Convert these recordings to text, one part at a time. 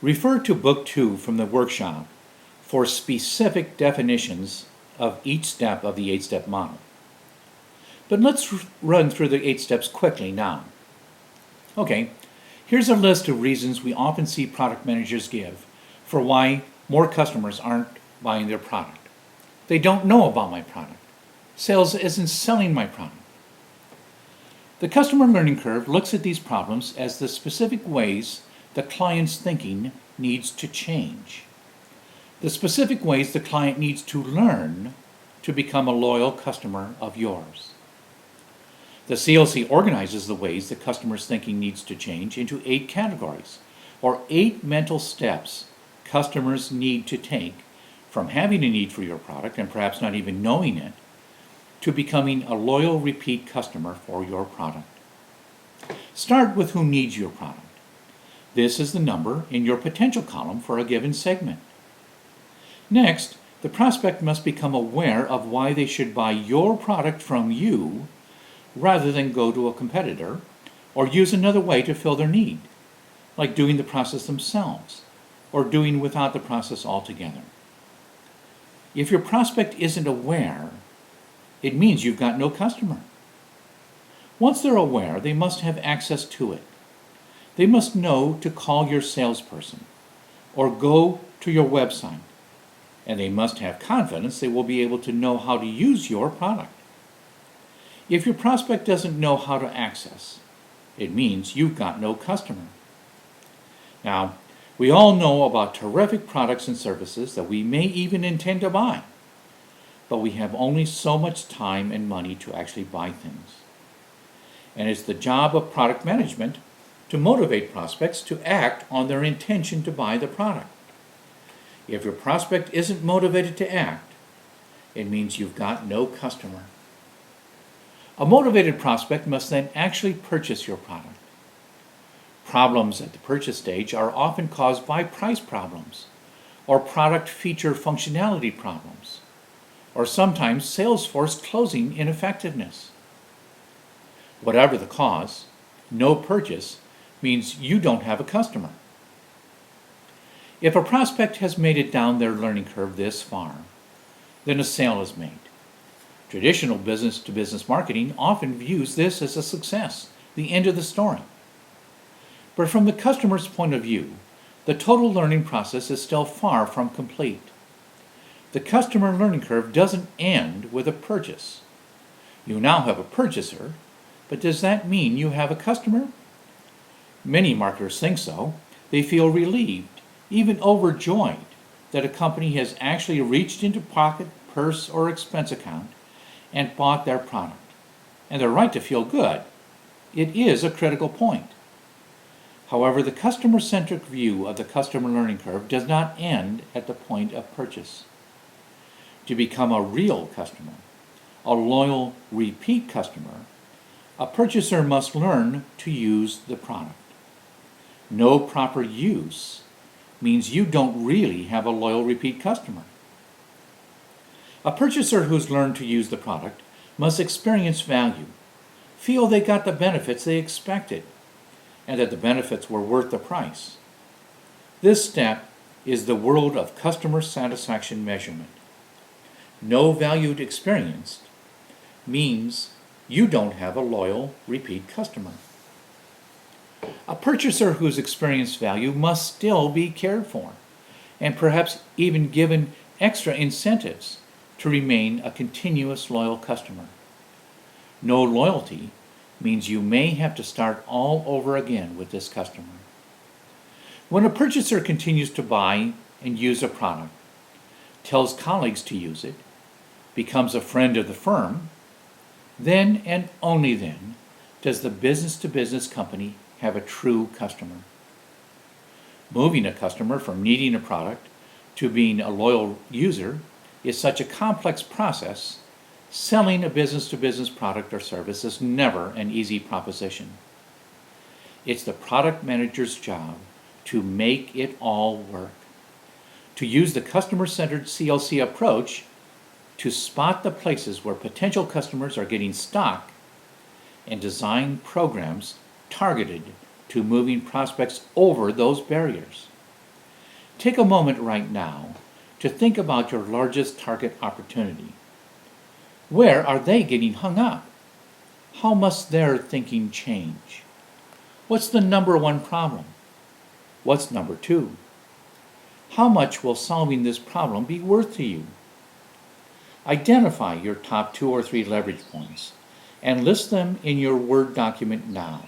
Refer to Book 2 from the workshop for specific definitions of each step of the 8-step model. But let's run through the 8 steps quickly now. Okay, here's a list of reasons we often see product managers give for why more customers aren't buying their product. They don't know about my product. Sales isn't selling my product. The customer learning curve looks at these problems as the specific ways the client's thinking needs to change. The specific ways the client needs to learn to become a loyal customer of yours. The CLC organizes the ways the customer's thinking needs to change into 8 categories, or 8 mental steps customers need to take from having a need for your product and perhaps not even knowing it, to becoming a loyal repeat customer for your product. Start with who needs your product. This is the number in your potential column for a given segment. Next, the prospect must become aware of why they should buy your product from you rather than go to a competitor or use another way to fill their need, like doing the process themselves or doing without the process altogether. If your prospect isn't aware, it means you've got no customer. Once they're aware, they must have access to it. They must know to call your salesperson or go to your website, and they must have confidence they will be able to know how to use your product. If your prospect doesn't know how to access, it means you've got no customer. Now, we all know about terrific products and services that we may even intend to buy, but we have only so much time and money to actually buy things. And it's the job of product management to motivate prospects to act on their intention to buy the product. If your prospect isn't motivated to act, it means you've got no customer. A motivated prospect must then actually purchase your product. Problems at the purchase stage are often caused by price problems, or product feature functionality problems, or sometimes sales force closing ineffectiveness. Whatever the cause, no purchase means you don't have a customer. If a prospect has made it down their learning curve this far, then a sale is made. Traditional business-to-business marketing often views this as a success, the end of the story. But from the customer's point of view, the total learning process is still far from complete. The customer learning curve doesn't end with a purchase. You now have a purchaser, but does that mean you have a customer? Many marketers think so. They feel relieved, even overjoyed, that a company has actually reached into pocket, purse, or expense account and bought their product. And they're right to feel good. It is a critical point. However, the customer-centric view of the customer learning curve does not end at the point of purchase. To become a real customer, a loyal repeat customer, a purchaser must learn to use the product. No proper use means you don't really have a loyal repeat customer. A purchaser who's learned to use the product must experience value, feel they got the benefits they expected, and that the benefits were worth the price. This step is the world of customer satisfaction measurement. No valued experience means you don't have a loyal repeat customer. A purchaser who's experienced value must still be cared for, and perhaps even given extra incentives to remain a continuous loyal customer. No loyalty means you may have to start all over again with this customer. When a purchaser continues to buy and use a product, tells colleagues to use it, becomes a friend of the firm, then and only then does the business-to-business company have a true customer. Moving a customer from needing a product to being a loyal user is such a complex process. Selling a business-to-business product or service is never an easy proposition. It's the product manager's job to make it all work, to use the customer-centered CLC approach to spot the places where potential customers are getting stuck and design programs targeted to moving prospects over those barriers. Take a moment right now to think about your largest target opportunity. Where are they getting hung up? How must their thinking change? What's the number one problem? What's number two? How much will solving this problem be worth to you? Identify your top 2 or 3 leverage points and list them in your Word document now.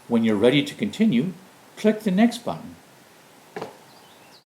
When you're ready to continue, click the Next button.